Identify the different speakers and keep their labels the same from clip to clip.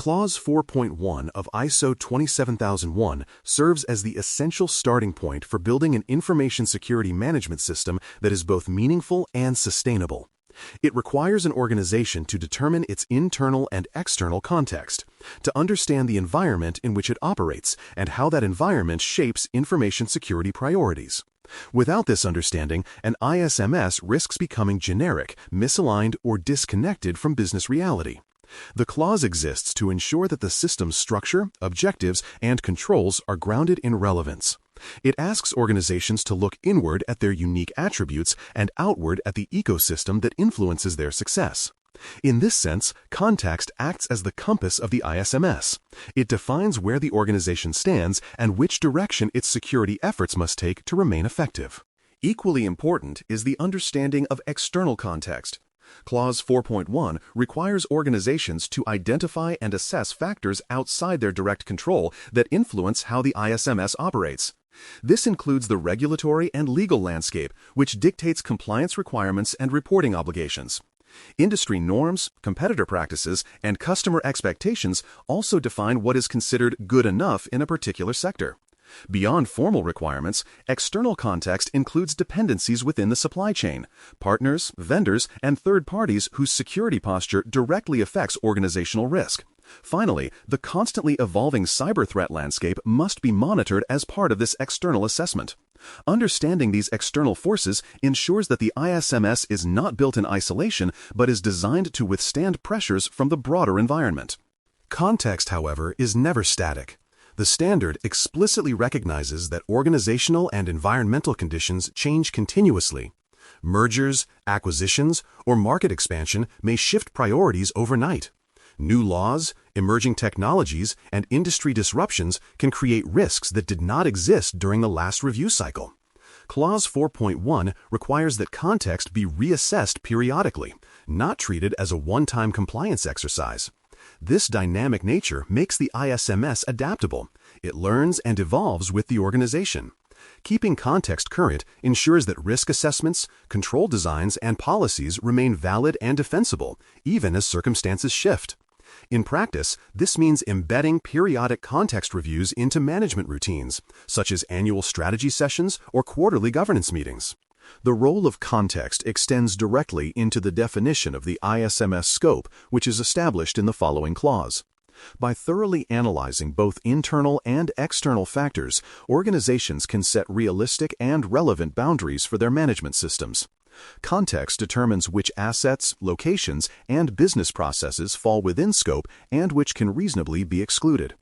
Speaker 1: Clause 4.1 of ISO 27001 serves as the essential starting point for building an information security management system that is both meaningful and sustainable. It requires an organization to determine its internal and external context, to understand the environment in which it operates and how that environment shapes information security priorities. Without this understanding, an ISMS risks becoming generic, misaligned, or disconnected from business reality. The clause exists to ensure that the system's structure, objectives, and controls are grounded in relevance. It asks organizations to look inward at their unique attributes and outward at the ecosystem that influences their success. In this sense, context acts as the compass of the ISMS. It defines where the organization stands and which direction its security efforts must take to remain effective. Equally important is the understanding of external context. Clause 4.1 requires organizations to identify and assess factors outside their direct control that influence how the ISMS operates. This includes the regulatory and legal landscape, which dictates compliance requirements and reporting obligations. Industry norms, competitor practices, and customer expectations also define what is considered good enough in a particular sector. Beyond formal requirements, external context includes dependencies within the supply chain, partners, vendors, and third parties whose security posture directly affects organizational risk. Finally, the constantly evolving cyber threat landscape must be monitored as part of this external assessment. Understanding these external forces ensures that the ISMS is not built in isolation but is designed to withstand pressures from the broader environment. Context, however, is never static. The standard explicitly recognizes that organizational and environmental conditions change continuously. Mergers, acquisitions, or market expansion may shift priorities overnight. New laws, emerging technologies, and industry disruptions can create risks that did not exist during the last review cycle. Clause 4.1 requires that context be reassessed periodically, not treated as a one-time compliance exercise. This dynamic nature makes the ISMS adaptable. It learns and evolves with the organization. Keeping context current ensures that risk assessments, control designs, and policies remain valid and defensible, even as circumstances shift. In practice, this means embedding periodic context reviews into management routines, such as annual strategy sessions or quarterly governance meetings. The role of context extends directly into the definition of the ISMS scope, which is established in the following clause. By thoroughly analyzing both internal and external factors, organizations can set realistic and relevant boundaries for their management systems. Context determines which assets, locations, and business processes fall within scope and which can reasonably be excluded.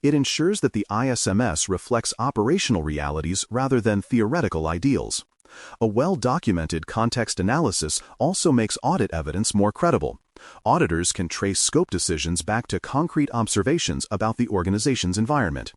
Speaker 1: It ensures that the ISMS reflects operational realities rather than theoretical ideals. A well-documented context analysis also makes audit evidence more credible. Auditors can trace scope decisions back to concrete observations about the organization's environment.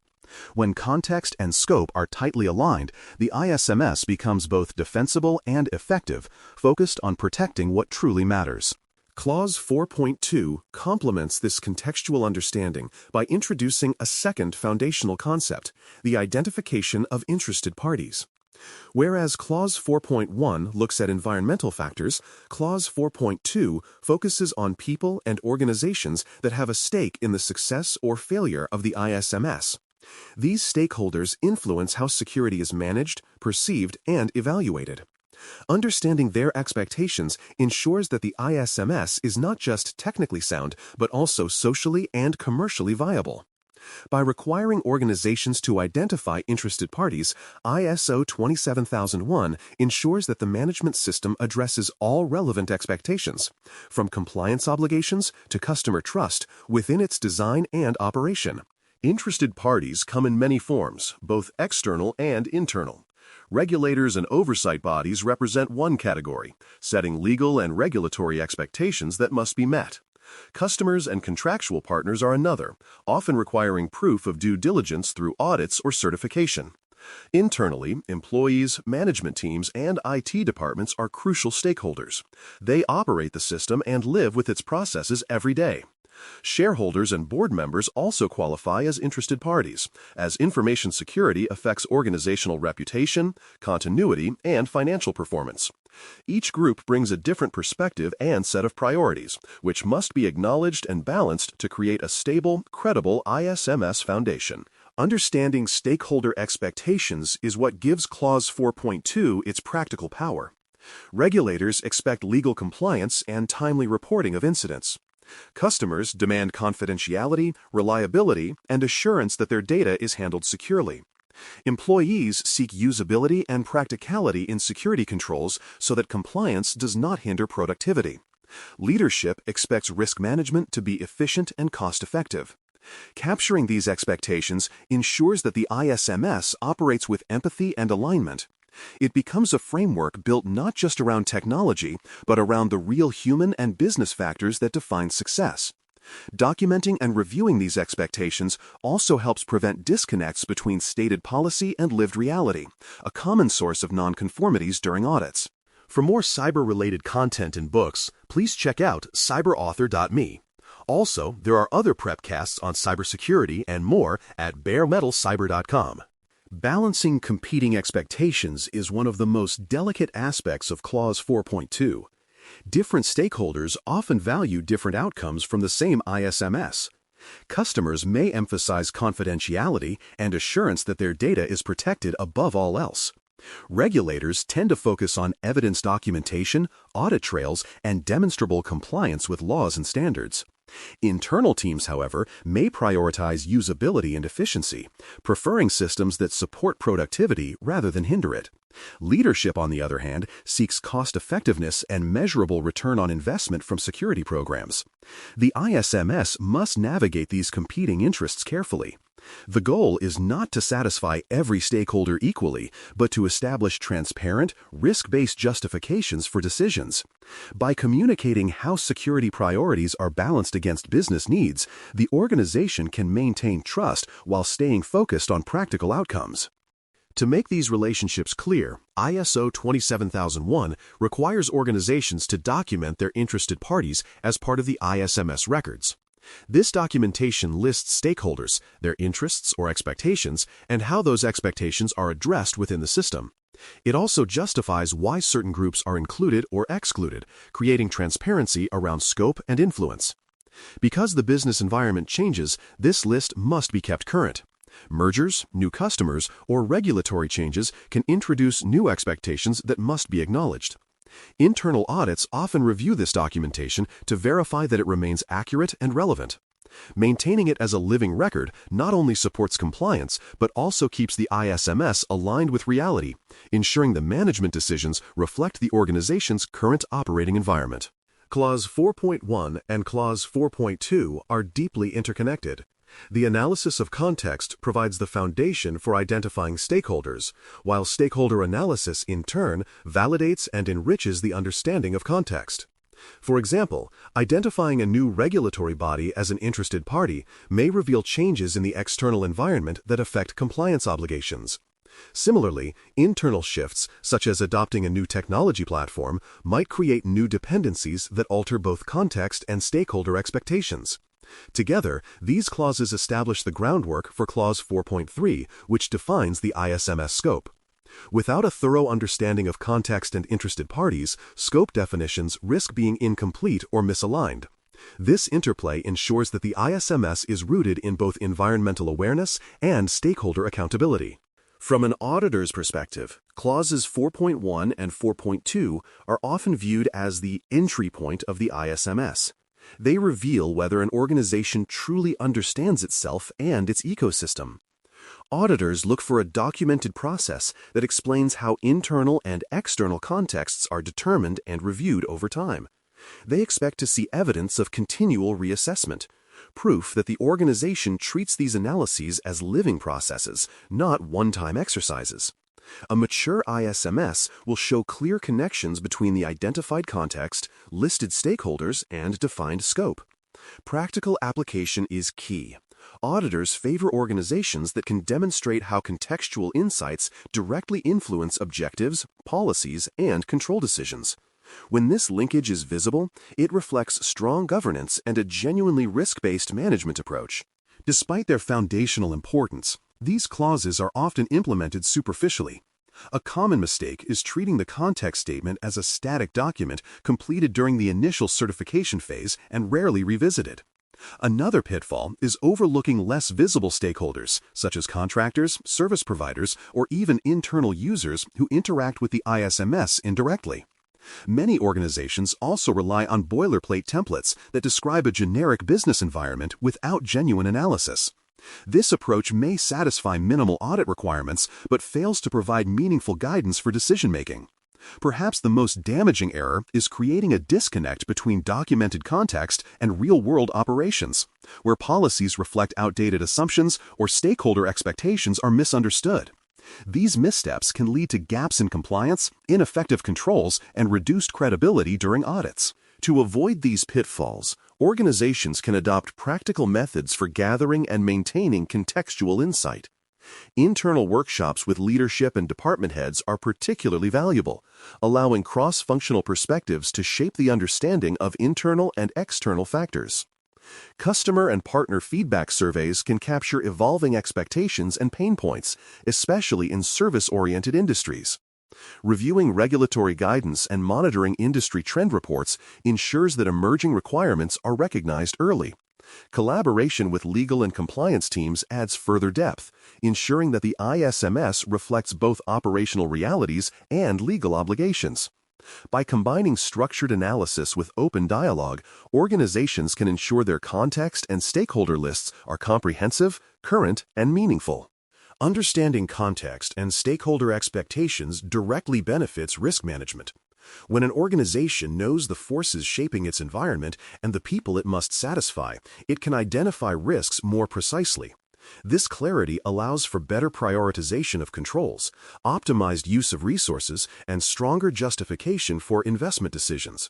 Speaker 1: When context and scope are tightly aligned, the ISMS becomes both defensible and effective, focused on protecting what truly matters. Clause 4.2 complements this contextual understanding by introducing a second foundational concept, the identification of interested parties. Whereas Clause 4.1 looks at environmental factors, Clause 4.2 focuses on people and organizations that have a stake in the success or failure of the ISMS. These stakeholders influence how security is managed, perceived, and evaluated. Understanding their expectations ensures that the ISMS is not just technically sound, but also socially and commercially viable. By requiring organizations to identify interested parties, ISO 27001 ensures that the management system addresses all relevant expectations, from compliance obligations to customer trust, within its design and operation. Interested parties come in many forms, both external and internal. Regulators and oversight bodies represent one category, setting legal and regulatory expectations that must be met. Customers and contractual partners are another, often requiring proof of due diligence through audits or certification. Internally, employees, management teams, and IT departments are crucial stakeholders. They operate the system and live with its processes every day. Shareholders and board members also qualify as interested parties, as information security affects organizational reputation, continuity, and financial performance.
Speaker 2: Each group brings a different perspective and set of priorities, which must be acknowledged and balanced to create a stable, credible ISMS foundation. Understanding stakeholder expectations is what gives Clause 4.2 its practical power. Regulators expect legal compliance and timely reporting of incidents. Customers demand confidentiality, reliability, and assurance that their data is handled securely. Employees seek usability and practicality in security controls so that compliance does not hinder productivity. Leadership expects risk management to be efficient and cost-effective. Capturing these expectations ensures that the ISMS operates with empathy and alignment. It becomes a framework built not just around technology, but around the real human and business factors that define success. Documenting and reviewing these expectations also helps prevent disconnects between stated policy and lived reality, a common source of nonconformities during audits. For more cyber-related content and books, please check out cyberauthor.me. Also, there are other prepcasts on cybersecurity and more at baremetalcyber.com. Balancing competing expectations is one of the most delicate aspects of Clause 4.2. Different stakeholders often value different outcomes from the same ISMS. Customers may emphasize confidentiality and assurance that their data is protected above all else. Regulators tend to focus on evidence documentation, audit trails, and demonstrable compliance with laws and standards. Internal teams, however, may prioritize usability and efficiency, preferring systems that support productivity rather than hinder it. Leadership, on the other hand, seeks cost-effectiveness and measurable return on investment from security programs. The ISMS must navigate these competing interests carefully. The goal is not to satisfy every stakeholder equally, but to establish transparent, risk-based justifications for decisions. By communicating how security priorities are balanced against business needs, the organization can maintain trust while staying focused on practical outcomes. To make these relationships clear, ISO 27001 requires organizations to document their interested parties as part of the ISMS records. This documentation lists stakeholders, their interests or expectations, and how those expectations are addressed within the system. It also justifies why certain groups are included or excluded, creating transparency around scope and influence. Because the business environment changes, this list must be kept current. Mergers, new customers, or regulatory changes can introduce new expectations that must be acknowledged. Internal audits often review this documentation to verify that it remains accurate and relevant. Maintaining it as a living record not only supports compliance, but also keeps the ISMS aligned with reality, ensuring the management decisions reflect the organization's current operating environment. Clause 4.1 and Clause 4.2 are deeply interconnected. The analysis of context provides the foundation for identifying stakeholders, while stakeholder analysis, in turn, validates and enriches the understanding of context. For example, identifying a new regulatory body as an interested party may reveal changes in the external environment that affect compliance obligations. Similarly, internal shifts, such as adopting a new technology platform, might create new dependencies that alter both context and stakeholder expectations. Together, these clauses establish the groundwork for Clause 4.3, which defines the ISMS scope. Without a thorough understanding of context and interested parties, scope definitions risk being incomplete or misaligned. This interplay ensures that the ISMS is rooted in both environmental awareness and stakeholder accountability. From an auditor's perspective, Clauses 4.1 and 4.2 are often viewed as the entry point of the ISMS. They reveal whether an organization truly understands itself and its ecosystem. Auditors look for a documented process that explains how internal and external contexts are determined and reviewed over time. They expect to see evidence of continual reassessment, proof that the organization treats these analyses as living processes, not one-time exercises. A mature ISMS will show clear connections between the identified context, listed stakeholders, and defined scope. Practical application is key. Auditors favor organizations that can demonstrate how contextual insights directly influence objectives, policies, and control decisions. When this linkage is visible, it reflects strong governance and a genuinely risk-based management approach. Despite their foundational importance, these clauses are often implemented superficially.
Speaker 1: A common mistake is treating the context statement as a static document completed during the initial certification phase and rarely revisited. Another pitfall is overlooking less visible stakeholders, such as contractors, service providers, or even internal users who interact with the ISMS indirectly. Many organizations also rely on boilerplate templates that describe a generic business environment without genuine analysis. This approach may satisfy minimal audit requirements, but fails to provide meaningful guidance for decision-making. Perhaps the most damaging error is creating a disconnect between documented context and real-world operations, where policies reflect outdated assumptions or stakeholder expectations are misunderstood. These missteps can lead to gaps in compliance, ineffective controls, and reduced credibility during audits. To avoid these pitfalls, organizations can adopt practical methods for gathering and maintaining contextual insight. Internal workshops with leadership and department heads are particularly valuable, allowing cross-functional perspectives to shape the understanding of internal and external factors. Customer and partner feedback surveys can capture evolving expectations and pain points, especially in service-oriented industries. Reviewing regulatory guidance and monitoring industry trend reports ensures that emerging requirements are recognized early. Collaboration with legal and compliance teams adds further depth, ensuring that the ISMS reflects both operational realities and legal obligations. By combining structured analysis with open dialogue, organizations can ensure their context and stakeholder lists are comprehensive, current, and meaningful. Understanding context and stakeholder expectations directly benefits risk management. When an organization knows the forces shaping its environment and the people it must satisfy, it can identify risks more precisely. This clarity allows for better prioritization of controls, optimized use of resources, and stronger justification for investment decisions.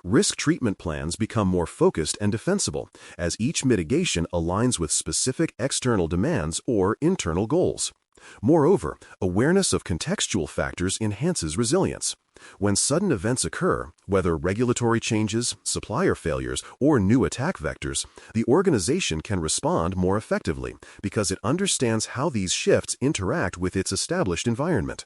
Speaker 1: Risk treatment plans become more focused and defensible, as each mitigation aligns with specific external demands or internal goals. Moreover, awareness of contextual factors enhances resilience. When sudden events occur, whether regulatory changes, supplier failures, or new attack vectors, the organization can respond more effectively because it understands how these shifts interact with its established environment.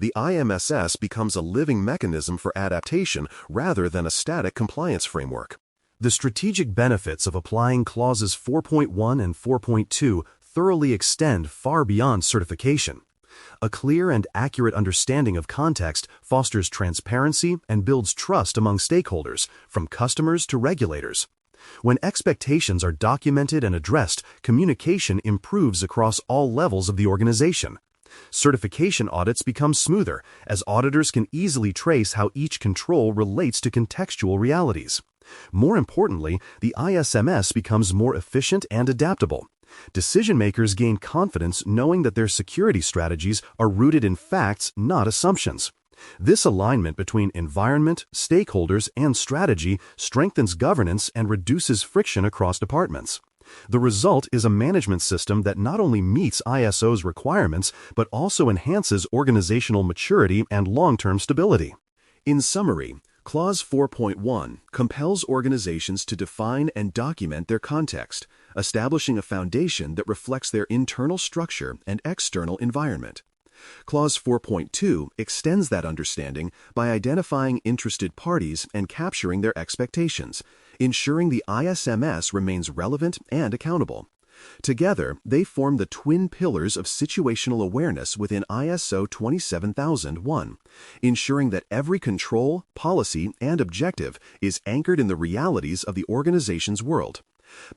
Speaker 1: The IMSS becomes a living mechanism for adaptation rather than a static compliance framework. The strategic benefits of applying clauses 4.1 and 4.2 thoroughly extend far beyond certification. A clear and accurate understanding of context fosters transparency and builds trust among stakeholders, from customers to regulators. When expectations are documented and addressed, communication improves across all levels of the organization. Certification audits become smoother, as auditors can easily trace how each control relates to contextual realities. More importantly, the ISMS becomes more efficient and adaptable. Decision-makers gain confidence knowing that their security strategies are rooted in facts, not assumptions. This alignment between environment, stakeholders, and strategy strengthens governance and reduces friction across departments. The result is a management system that not only meets ISO's requirements, but also enhances organizational maturity and long-term stability. In summary, Clause 4.1 compels organizations to define and document their context, establishing a foundation that reflects their internal structure and external environment. Clause 4.2 extends that understanding by identifying interested parties and capturing their expectations, ensuring the ISMS remains relevant and accountable. Together, they form the twin pillars of situational awareness within ISO 27001, ensuring that every control, policy, and objective is anchored in the realities of the organization's world.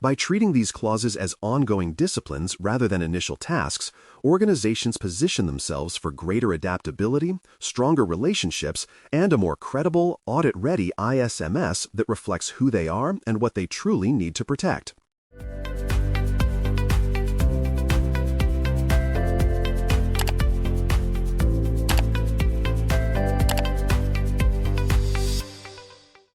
Speaker 1: By treating these clauses as ongoing disciplines rather than initial tasks, organizations position themselves for greater adaptability, stronger relationships, and a more credible, audit-ready ISMS that reflects who they are and what they truly need to protect.